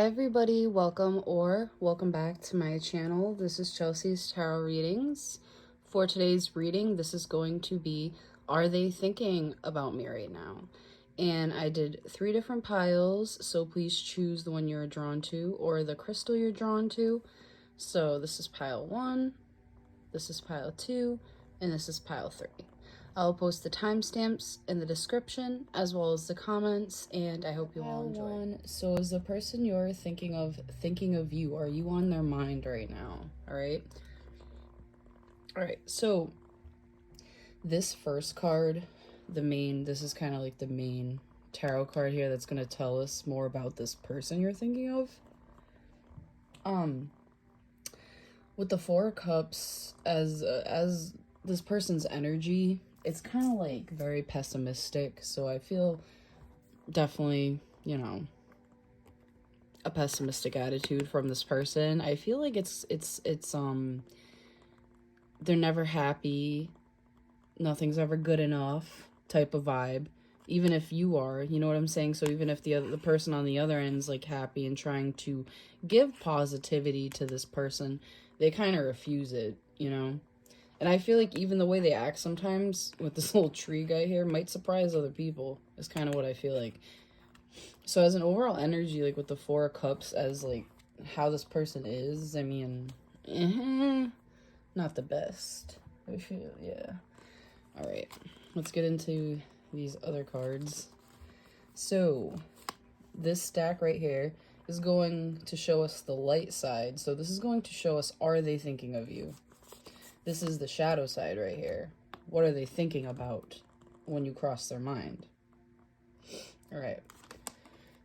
Hi everybody, welcome back to my channel. This is Chelsea's Tarot Readings. For today's reading, this is going to be, are they thinking about me right now? And I did 3 different piles, so please choose the one you're drawn to or the crystal you're drawn to. So this is pile 1, this is pile 2, and this is pile 3. I'll post the timestamps in the description as well as the comments, and I hope you all enjoy. So is the person you're thinking of you? Are you on their mind right now? All right, so this first card, this is kind of like the main tarot card here that's going to tell us more about this person you're thinking of. With the Four of Cups, as this person's energy, it's kind of like very pessimistic, so I feel definitely, a pessimistic attitude from this person. I feel like it's they're never happy, nothing's ever good enough type of vibe, even if you are, you know what I'm saying? So even if the person on the other end is like happy and trying to give positivity to this person, they kind of refuse it, And I feel like even the way they act sometimes with this little tree guy here might surprise other people, is kind of what I feel like. So as an overall energy, like with the Four of Cups, as like how this person is, I mean, not the best. I feel, yeah. All right, let's get into these other cards. So this stack right here is going to show us the light side. So this is going to show us, are they thinking of you? This is the shadow side right here. What are they thinking about when you cross their mind? All right.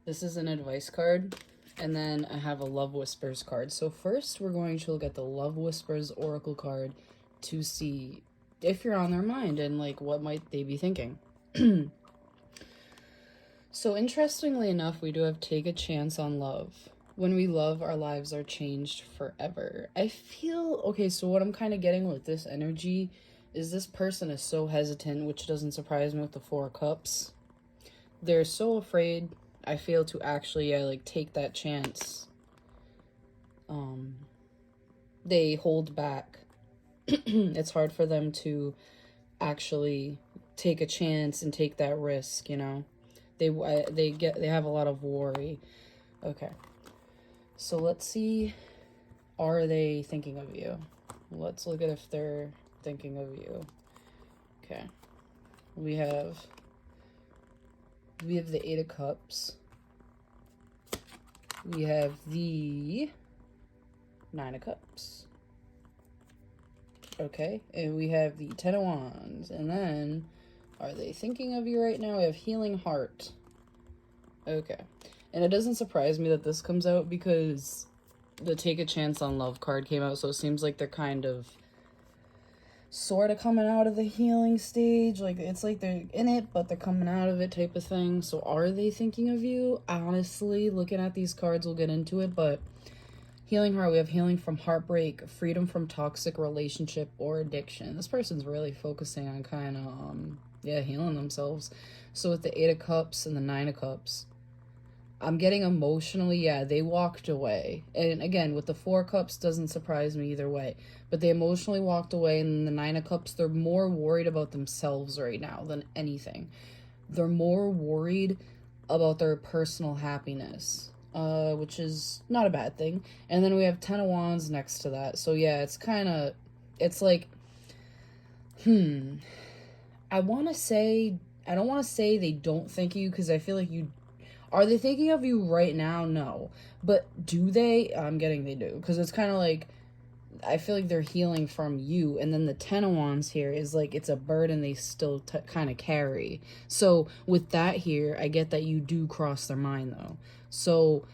This is an advice card. And then I have a Love Whispers card. So first we're going to look at the Love Whispers Oracle card to see if you're on their mind and like what might they be thinking. So interestingly enough, we do have Take a Chance on Love. When we love, our lives are changed forever. I feel, okay, so what I'm kind of getting with this energy is this person is so hesitant, which doesn't surprise me with the Four of Cups. They're so afraid, I feel, to actually, take that chance. They hold back. It's hard for them to actually take a chance and take that risk, They have a lot of worry. Okay. So let's see, are they thinking of you? Let's look at if they're thinking of you. Okay. We have the Eight of Cups. We have the Nine of Cups. Okay. And we have the Ten of Wands. And then, are they thinking of you right now? We have Healing Heart. Okay. And it doesn't surprise me that this comes out because the Take a Chance on Love card came out, so it seems like they're kind of sort of coming out of the healing stage. Like, it's like they're in it, but they're coming out of it type of thing. So are they thinking of you? Honestly, looking at these cards, we'll get into it, but Healing Heart, we have healing from heartbreak, freedom from toxic relationship or addiction. This person's really focusing on kind of, healing themselves. So with the Eight of Cups and the Nine of Cups, I'm getting emotionally, they walked away. And again, with the Four of Cups, doesn't surprise me either way. But they emotionally walked away, and the Nine of Cups, they're more worried about themselves right now than anything. They're more worried about their personal happiness, which is not a bad thing. And then we have Ten of Wands next to that. So yeah, it's like, I don't want to say they don't think of you, because I feel like you. Are they thinking of you right now? No. But do they? I'm getting they do. Because it's kind of like, I feel like they're healing from you. And then the Ten of Wands here is like, it's a burden they still kind of carry. So with that here, I get that you do cross their mind though. So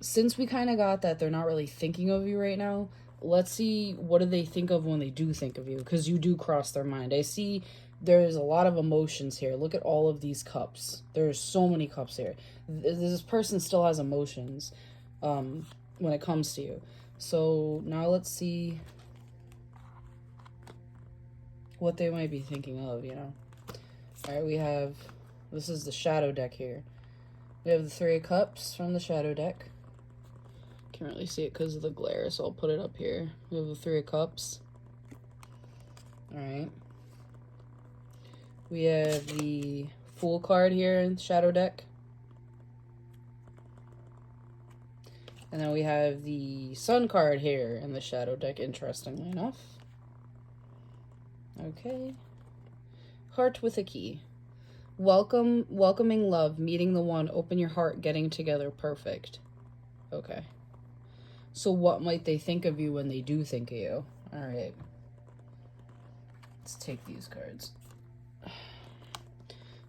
since we kind of got that they're not really thinking of you right now, let's see, what do they think of when they do think of you? Because you do cross their mind. I see there's a lot of emotions here. Look at all of these cups. There's so many cups here. This person still has emotions when it comes to you. So now let's see what they might be thinking of, All right, this is the shadow deck here. We have the Three of Cups from the shadow deck. Can't really see it because of the glare, so I'll put it up here. We have the Three of Cups. Alright. We have the Fool card here in the Shadow deck. And then we have the Sun card here in the Shadow deck, interestingly enough. Okay. Heart with a key. Welcoming love, meeting the one, open your heart, getting together, perfect. Okay. So what might they think of you when they do think of you? Alright. Let's take these cards.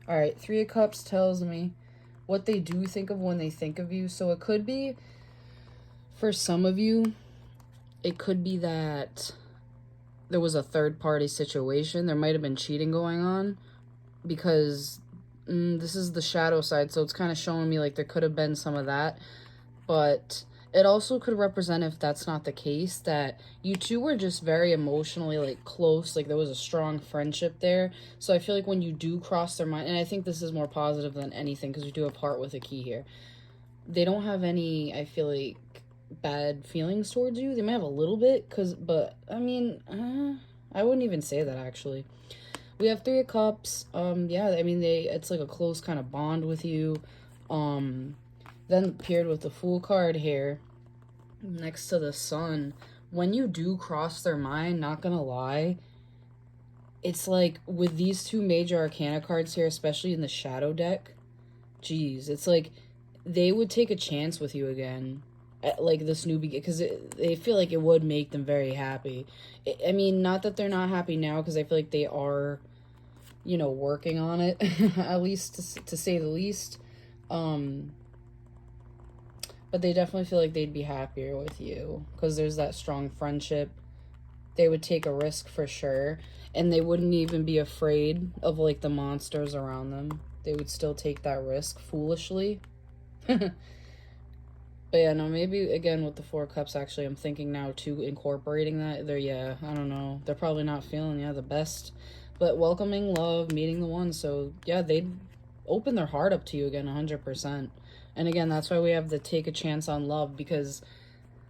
Alright, Three of Cups tells me what they do think of when they think of you. So it could be, for some of you, it could be that there was a third-party situation. There might have been cheating going on, because this is the shadow side, so it's kind of showing me like there could have been some of that. But it also could represent, if that's not the case, that you two were just very emotionally, like, close. Like, there was a strong friendship there. So I feel like when you do cross their mind, and I think this is more positive than anything, because we do have heart with a key here. They don't have any, I feel like, bad feelings towards you. They might have a little bit, but, I mean, I wouldn't even say that, actually. We have Three of Cups. Yeah, I mean, it's like a close kind of bond with you. Then paired with the Fool card here, next to the Sun, when you do cross their mind, not gonna lie, it's like, with these two major arcana cards here, especially in the Shadow deck, geez, it's like, they would take a chance with you again, at, like, this new beginning, because they feel like it would make them very happy. I mean, not that they're not happy now, because I feel like they are, you know, working on it, at least, to say the least. But they definitely feel like they'd be happier with you, because there's that strong friendship. They would take a risk for sure, and they wouldn't even be afraid of, like, the monsters around them. They would still take that risk foolishly. But yeah, no, maybe, again, with the Four Cups, actually, I'm thinking now, too, incorporating that. Yeah, I don't know. They're probably not feeling, the best. But welcoming love, meeting the one. So, yeah, they'd open their heart up to you again, 100%. And again, that's why we have the take a chance on love, because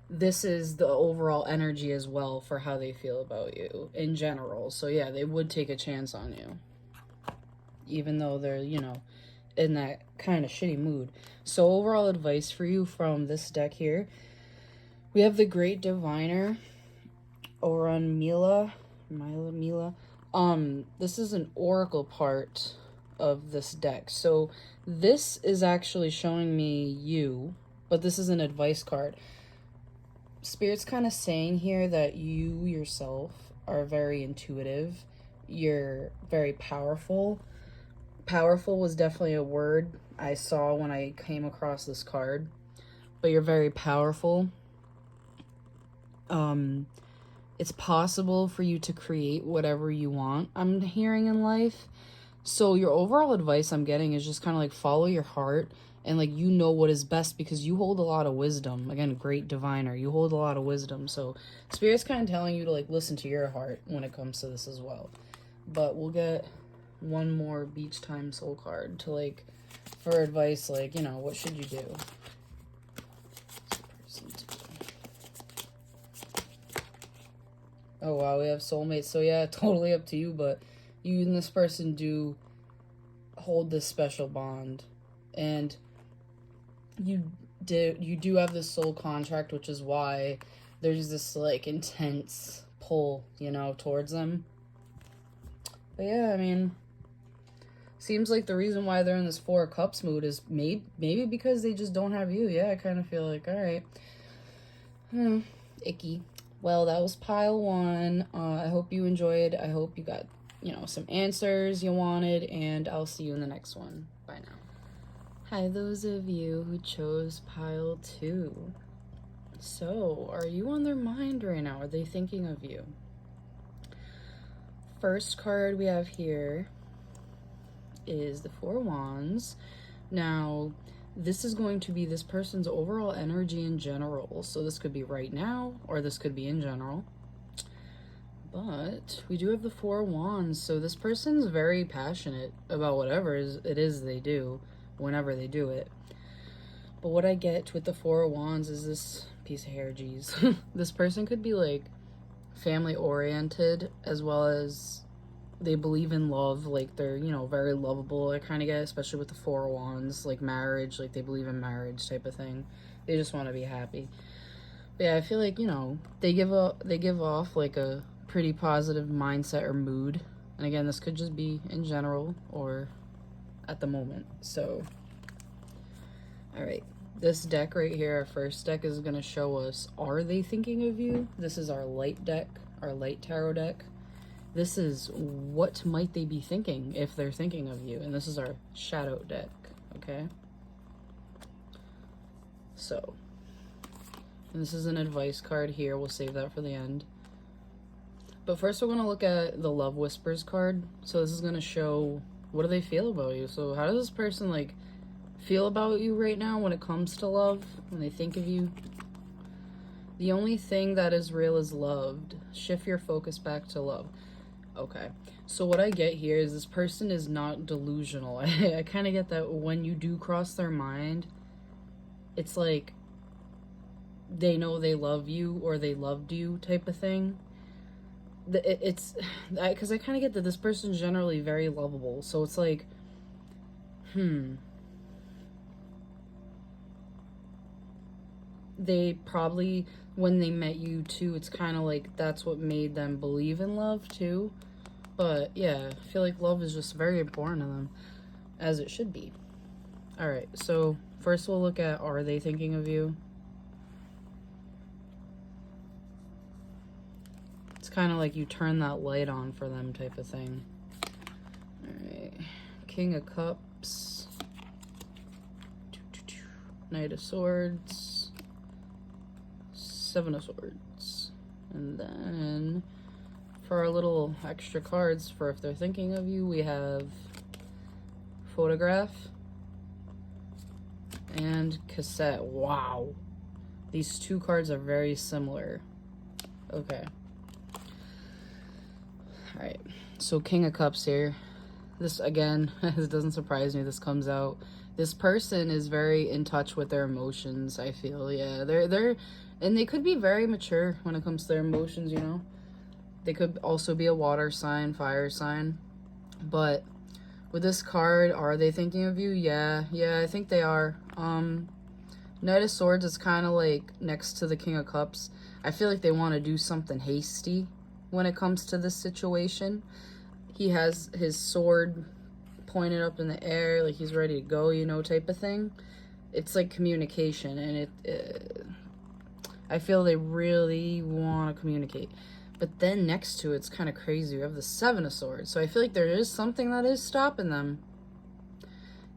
this is the overall energy as well for how they feel about you in general. So, yeah, they would take a chance on you, even though they're, you know, in that kind of shitty mood. So overall advice for you from this deck here, we have the Great Diviner over on Mila. This is an oracle part of this deck. So this is actually showing me you, but this is an advice card. Spirit's kind of saying here that you yourself are very intuitive. You're very powerful. Powerful was definitely a word I saw when I came across this card. But you're very powerful. It's possible for you to create whatever you want, I'm hearing, in life. So your overall advice I'm getting is just kind of like follow your heart, and like, you know what is best, because you hold a lot of wisdom. Again, Great Diviner, you hold a lot of wisdom. So Spirit's kind of telling you to like listen to your heart when it comes to this as well. But we'll get one more Beach Time Soul card to like, for advice, like, you know, what should you do? Oh wow, we have soulmates. So yeah, totally up to you, but you and this person do hold this special bond, and you do have this soul contract, which is why there's this like intense pull, you know, towards them. But yeah, I mean, seems like the reason why they're in this Four of Cups mood is maybe because they just don't have you. Yeah, I kind of feel like, all right, icky. Well, that was pile one. I hope you enjoyed. I hope you got, you know, some answers you wanted, and I'll see you in the next one. Bye now. Hi, those of you who chose pile two. So, are you on their mind right now? Are they thinking of you? First card we have here is the Four Wands. Now, this is going to be this person's overall energy in general. So this could be right now, or this could be in general. But we do have the Four Wands, so this person's very passionate about whatever it is they do, whenever they do it. But what I get with the Four of Wands is this piece of hair, geez. This person could be like family oriented, as well as they believe in love, like they're, you know, very lovable. I kind of get, especially with the Four of Wands, like marriage, like they believe in marriage type of thing. They just want to be happy. But yeah, I feel like, you know, they give off like a pretty positive mindset or mood. And again, this could just be in general or at the moment. So, all right. This deck right here, our first deck, is going to show us, are they thinking of you? This is our light deck, our light tarot deck. This is what might they be thinking if they're thinking of you. And this is our shadow deck, okay? So, and this is an advice card here. We'll save that for the end. But first we're going to look at the Love Whispers card. So this is going to show, what do they feel about you? So how does this person, like, feel about you right now when it comes to love, when they think of you? The only thing that is real is loved. Shift your focus back to love. Okay, so what I get here is this person is not delusional. I kind of get that when you do cross their mind, it's like they know they love you or they loved you type of thing. It's because I kind of get that this person's generally very lovable. So it's like, they probably, when they met you too, it's kind of like that's what made them believe in love too. But yeah, I feel like love is just very important to them, as it should be. All right, so first we'll look at, are they thinking of you? It's kind of like you turn that light on for them type of thing. All right, King of Cups, Knight of Swords, Seven of Swords, and then for our little extra cards for if they're thinking of you, we have Photograph and Cassette. Wow, these two cards are very similar. Okay, all right, so King of Cups here. This, again, it doesn't surprise me this comes out. This person is very in touch with their emotions, I feel. Yeah, they're and they could be very mature when it comes to their emotions, you know. They could also be a water sign, fire sign. But with this card, are they thinking of you? Yeah, I think they are. Knight of Swords is kind of like next to the King of Cups. I feel like they want to do something hasty when it comes to this situation. He has his sword pointed up in the air, like he's ready to go, you know, type of thing. It's like communication, and I feel they really want to communicate. But then next to it's kind of crazy. We have the Seven of Swords. So I feel like there is something that is stopping them.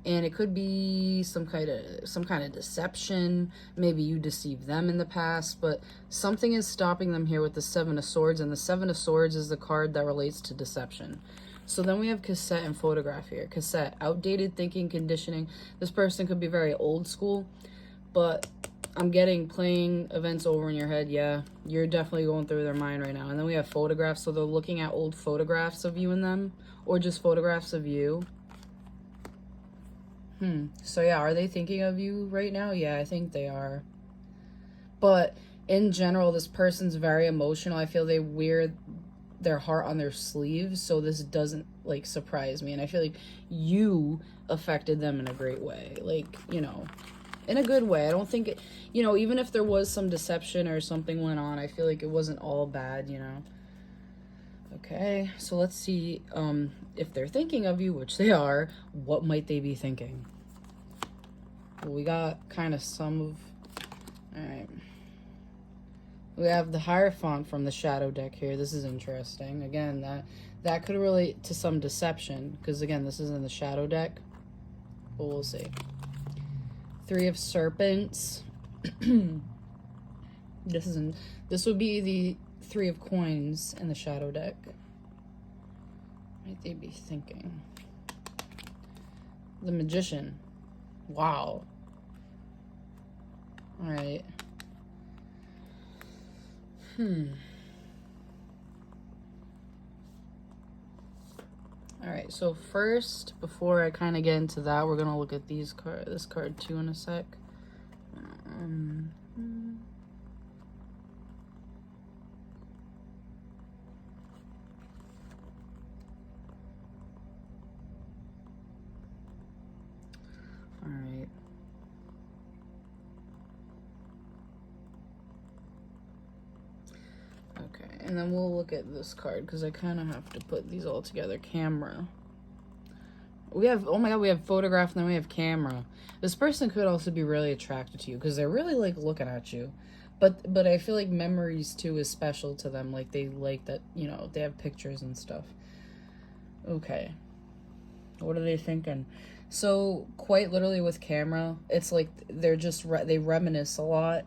And it could be some kind of deception. Maybe you deceived them in the past, but something is stopping them here with the Seven of Swords, and the Seven of Swords is the card that relates to deception. So then we have Cassette and Photograph here. Cassette, outdated thinking, conditioning. This person could be very old school, but I'm getting playing events over in your head. Yeah, you're definitely going through their mind right now. And then we have Photographs, so they're looking at old photographs of you and them, or just photographs of you. So yeah, are they thinking of you right now? Yeah, I think they are. But in general, this person's very emotional. I feel they wear their heart on their sleeves, so this doesn't, like, surprise me. And I feel like you affected them in a great way. Like, you know, in a good way. I don't think, you know, even if there was some deception or something went on, I feel like it wasn't all bad, you know. Okay, so let's see if they're thinking of you, which they are. What might they be thinking? Well, we got kind of some of... All right. We have the Hierophant from the Shadow deck here. This is interesting. Again, that could relate to some deception, because, again, this is in the Shadow deck. But we'll see. Three of Serpents. This would be the Three of Coins in the Shadow deck. What might they be thinking? The Magician. Wow. All right. All right, so first, before I kind of get into that, we're going to look at this card too in a sec. All right. Okay, and then we'll look at this card because I kind of have to put these all together. Camera. We have, oh my god, we have photograph and then we have camera. This person could also be really attracted to you because they're really like looking at you. But I feel like memories too is special to them. Like they like that, you know, they have pictures and stuff. Okay. What are they thinking? So quite literally with camera, it's like they're just they reminisce a lot.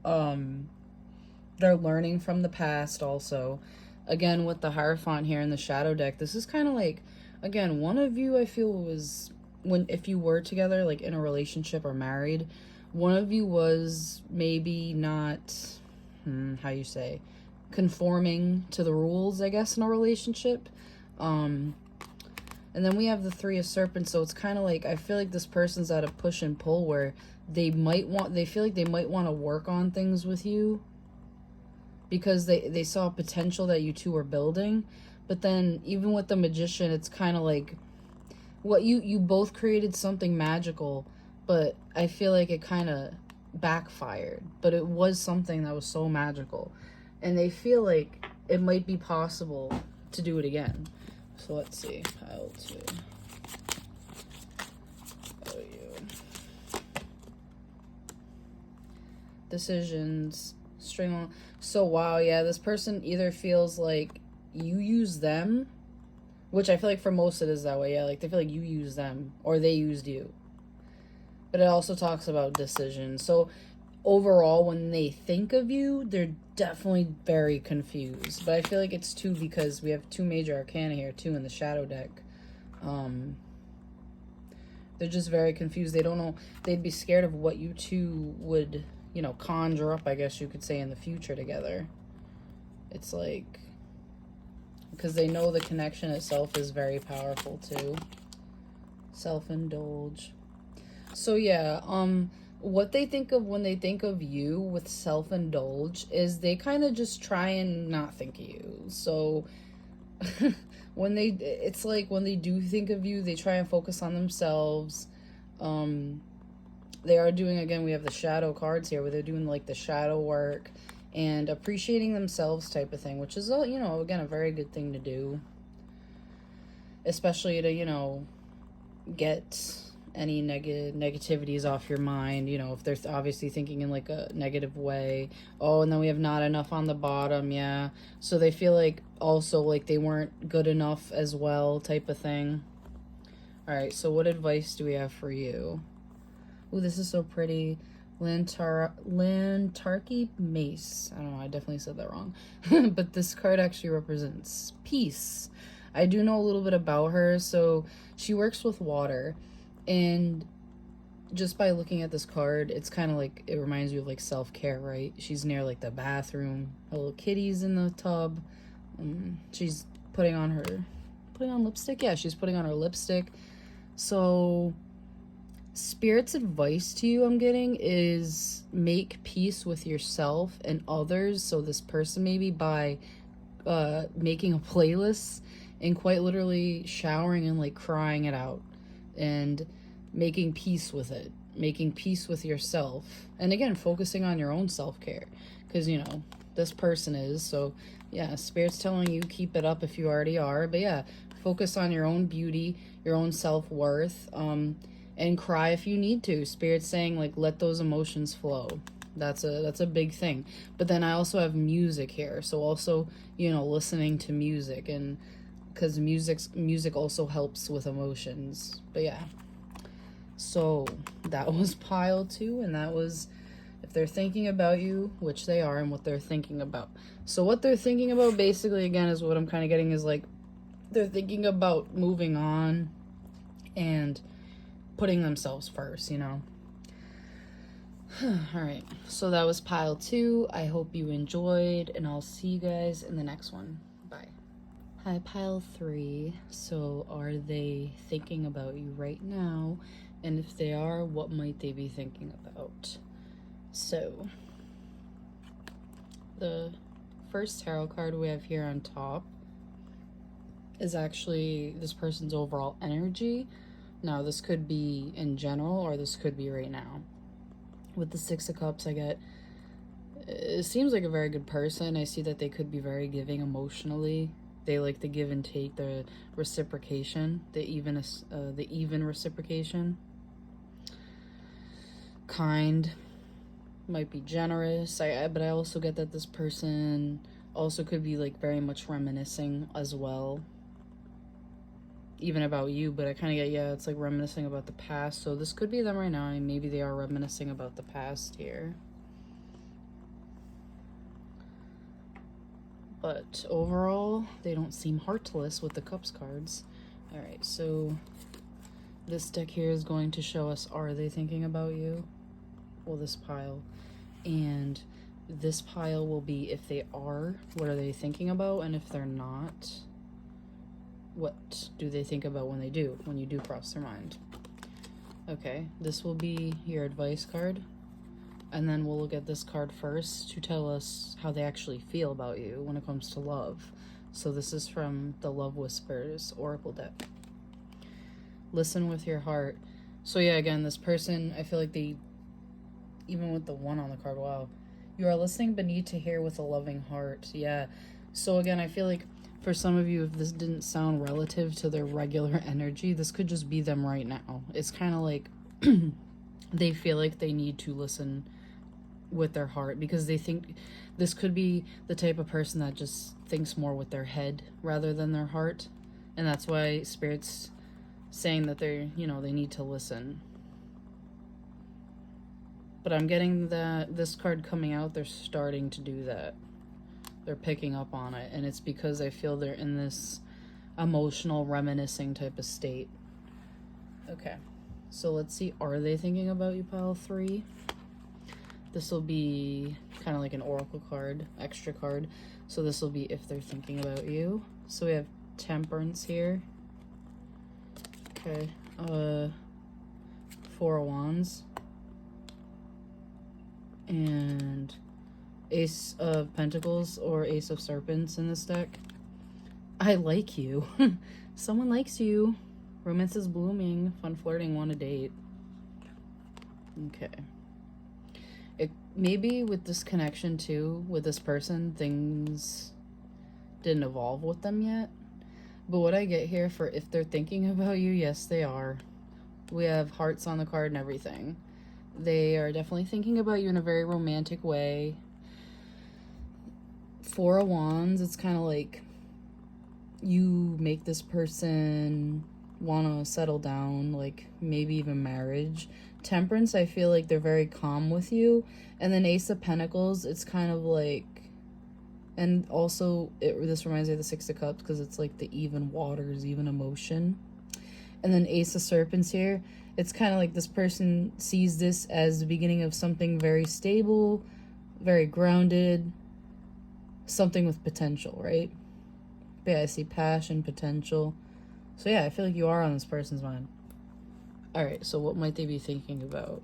They're learning from the past also. Again, with the Hierophant here in the shadow deck, this is kind of like, again, one of you I feel was, when if you were together, like in a relationship or married, one of you was maybe not, how you say, conforming to the rules, I guess, in a relationship. And then we have the Three of Serpents, so it's kind of like, I feel like this person's at a push and pull where they feel like they might want to work on things with you because they saw potential that you two were building. But then even with the Magician, it's kind of like, what you both created something magical, but I feel like it kind of backfired. But it was something that was so magical, and they feel like it might be possible to do it again. So let's see. Pile 2. Oh, you. Decisions. String on. So wow, yeah, this person either feels like you use them, which I feel like for most it is that way, yeah, like they feel like you use them or they used you. But it also talks about decisions. So overall, when they think of you, they're definitely very confused. But I feel like it's two because we have 2 major arcana here too in the shadow deck. They're just very confused. They don't know. They'd be scared of what you two would, you know, conjure up, I guess you could say, in the future together. It's like, because they know the connection itself is very powerful too. Self-indulge. So yeah, what they think of when they think of you with self-indulge is they kind of just try and not think of you. So it's like when they do think of you, they try and focus on themselves. They are doing, again, we have the shadow cards here where they're doing like the shadow work and appreciating themselves type of thing, which is, you know, again, a very good thing to do, especially to, you know, get any negativities off your mind, you know, if they're obviously thinking in like a negative way. Oh, and then we have not enough on the bottom, yeah, so they feel like also like they weren't good enough as well type of thing. All right, so what advice do we have for you? Ooh, this is so pretty. Lantarki Mace. I don't know, I definitely said that wrong. But this card actually represents peace. I do know a little bit about her. So she works with water. And just by looking at this card, it's kind of like, it reminds you of like self-care, right? She's near like the bathroom. Her little kitty's in the tub. She's putting on lipstick. Yeah, she's putting on her lipstick. So Spirit's advice to you, I'm getting, is make peace with yourself and others. So this person, maybe by making a playlist and quite literally showering and like crying it out and making peace with it, making peace with yourself, and again focusing on your own self-care, because you know this person is. So yeah, Spirit's telling you keep it up if you already are, but yeah, focus on your own beauty, your own self-worth, and cry if you need to. Spirit's saying like let those emotions flow. That's a big thing. But then I also have music here, so also, you know, listening to music, and because music also helps with emotions. But yeah, so that was pile 2, and that was if they're thinking about you, which they are, and what they're thinking about. So what they're thinking about basically, again, is what I'm kind of getting is like they're thinking about moving on and putting themselves first, you know. All right, so that was pile 2. I hope you enjoyed, and I'll see you guys in the next one. Bye. Hi, pile 3. So are they thinking about you right now? And if they are, what might they be thinking about? So, the first tarot card we have here on top is actually this person's overall energy. Now, this could be in general, or this could be right now. With the Six of Cups, I get, it seems like a very good person. I see that they could be very giving emotionally. They like the give and take, the reciprocation, the even reciprocation. Kind, might be generous. But I also get that this person also could be like very much reminiscing as well, even about you. But I kind of get, yeah, it's like reminiscing about the past. So this could be them right now, and maybe they are reminiscing about the past here. But overall, they don't seem heartless with the Cups cards. All right, so this deck here is going to show us, are they thinking about you? Well, this pile. And this pile will be, if they are, what are they thinking about? And if they're not, what do they think about when you do cross their mind? Okay, this will be your advice card. And then we'll look at this card first to tell us how they actually feel about you when it comes to love. So this is from the Love Whispers Oracle deck. Listen with your heart. So yeah, again, this person, I feel like they, even with the 1 on the card, wow. You are listening but need to hear with a loving heart. Yeah. So again, I feel like for some of you, if this didn't sound relative to their regular energy, this could just be them right now. It's kind of like they feel like they need to listen with their heart, because they think this could be the type of person that just thinks more with their head rather than their heart. And that's why Spirit's saying that they're, they need to listen. But I'm getting that this card coming out, they're starting to do that. They're picking up on it. And it's because I feel they're in this emotional, reminiscing type of state. Okay. So let's see, are they thinking about you, pile 3? This will be kind of like an oracle card, extra card. So this will be if they're thinking about you. So we have Temperance here. Okay. 4 of Wands. And Ace of Pentacles or Ace of Serpents in this deck. I like you. Someone likes you. Romance is blooming. Fun flirting. Want a date. Okay. Maybe with this connection too, with this person, things didn't evolve with them yet. But what I get here for if they're thinking about you, yes, they are. We have hearts on the card and everything. They are definitely thinking about you in a very romantic way. 4 of Wands, it's kind of like you make this person want to settle down, like maybe even marriage. Temperance, I feel like they're very calm with you. And then Ace of Pentacles, it's kind of like, and also this reminds me of the 6 of Cups because it's like the even waters, even emotion. And then Ace of Serpents here, it's kind of like this person sees this as the beginning of something very stable, very grounded, something with potential, right? But yeah, I see passion, potential. So yeah, I feel like you are on this person's mind. All right, so what might they be thinking about?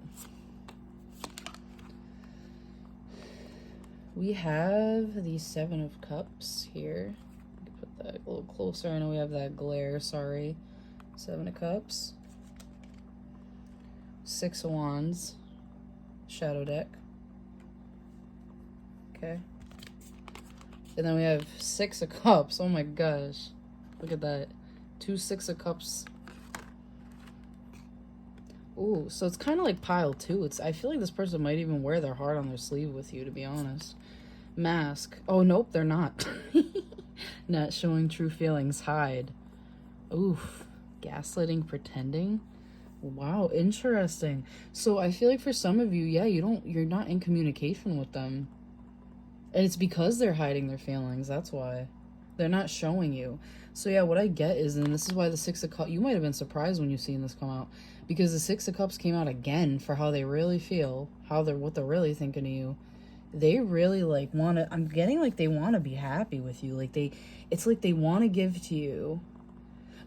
We have the 7 of Cups here. Put that a little closer. I know we have that glare, sorry. 7 of Cups. 6 of Wands. Shadow deck. Okay. And then we have 6 of Cups. Oh my gosh. Look at that. 2 6 of Cups. Ooh, so it's kind of like pile 2. I feel like this person might even wear their heart on their sleeve with you, to be honest. Mask. Oh, nope, they're not. Not showing true feelings. Hide. Oof. Gaslighting, pretending. Wow, interesting. So I feel like for some of you, yeah, you're not in communication with them. And it's because they're hiding their feelings. That's why. They're not showing you. So yeah, what I get is, and this is why the 6 of Cups, you might have been surprised when you've seen this come out, because the 6 of Cups came out again for how they really feel, what they're really thinking of you. They really like want to, I'm getting like they want to be happy with you. Like it's like they want to give to you,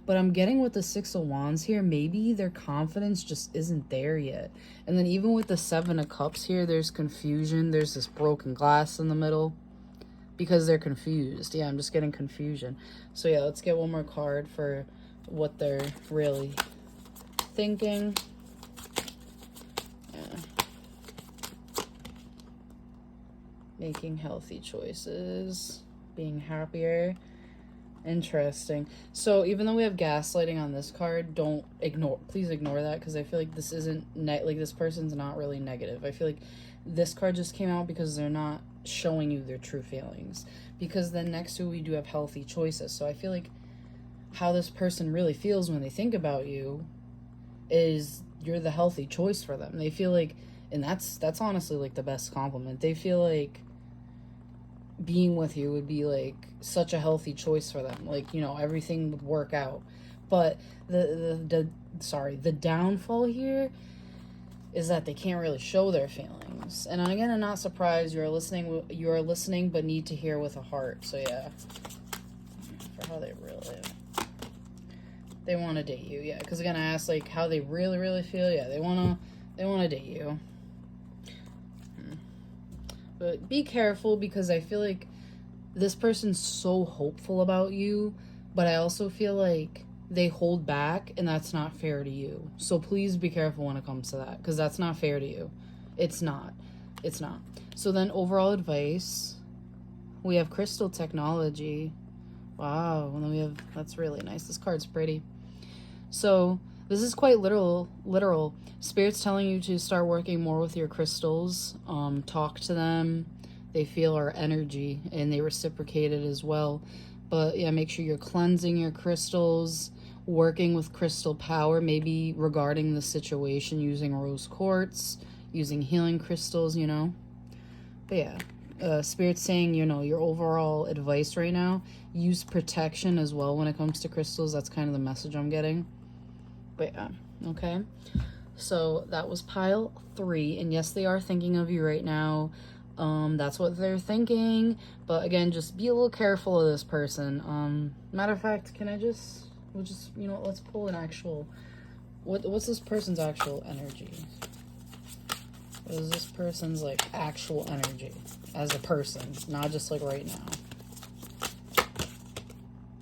But I'm getting with the Six of Wands here, maybe their confidence just isn't there yet. And then even with the Seven of Cups here, there's confusion. There's this broken glass in the middle because they're confused. Yeah, I'm just getting confusion. So yeah, let's get one more card for what they're really thinking. Yeah. Making healthy choices, being happier. Interesting. So even though we have gaslighting on this card, please ignore that, because I feel like this isn't like this person's not really negative. I feel like this card just came out because they're not showing you their true feelings. Because then next to it, we do have healthy choices. So I feel like how this person really feels when they think about you is you're the healthy choice for them. They feel like, and that's honestly like the best compliment. They feel like being with you would be like such a healthy choice for them. Like, you know, everything would work out. But the downfall here is that they can't really show their feelings. And again, I'm not surprised. You're listening but need to hear with a heart. So yeah, for how they want to date you. Yeah, because again, I asked like how they really feel. Yeah, they want to date you. But be careful, because I feel like this person's so hopeful about you, but I also feel like they hold back, and that's not fair to you. So please be careful when it comes to that, because that's not fair to you. It's not. So then overall advice, we have crystal technology. Wow, and then we have, that's really nice. This card's pretty. So this is quite literal. Spirit's telling you to start working more with your crystals. Talk to them. They feel our energy, and they reciprocate it as well. But yeah, make sure you're cleansing your crystals, working with crystal power, maybe regarding the situation, using rose quartz, using healing crystals, you know. But yeah, Spirit's saying, you know, your overall advice right now, use protection as well when it comes to crystals. That's kind of the message I'm getting. But yeah, okay. So that was pile 3, and yes, they are thinking of you right now. That's what they're thinking. But again, just be a little careful of this person. Matter of fact, let's pull an actual. What's this person's actual energy? What is this person's like actual energy as a person, not just like right now?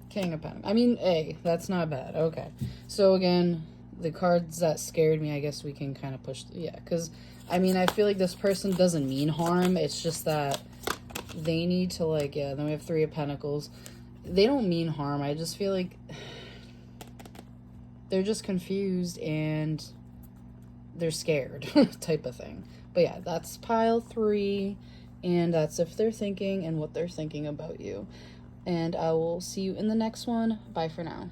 King of Pentacles. I mean, hey, that's not bad. Okay, so again, the cards that scared me, I guess we can kind of push. Yeah, because I mean, I feel like this person doesn't mean harm. It's just that they need to like, yeah. Then we have 3 of Pentacles. They don't mean harm. I just feel like they're just confused and they're scared type of thing. But yeah, that's pile 3, and that's if they're thinking and what they're thinking about you. And I will see you in the next one. Bye for now.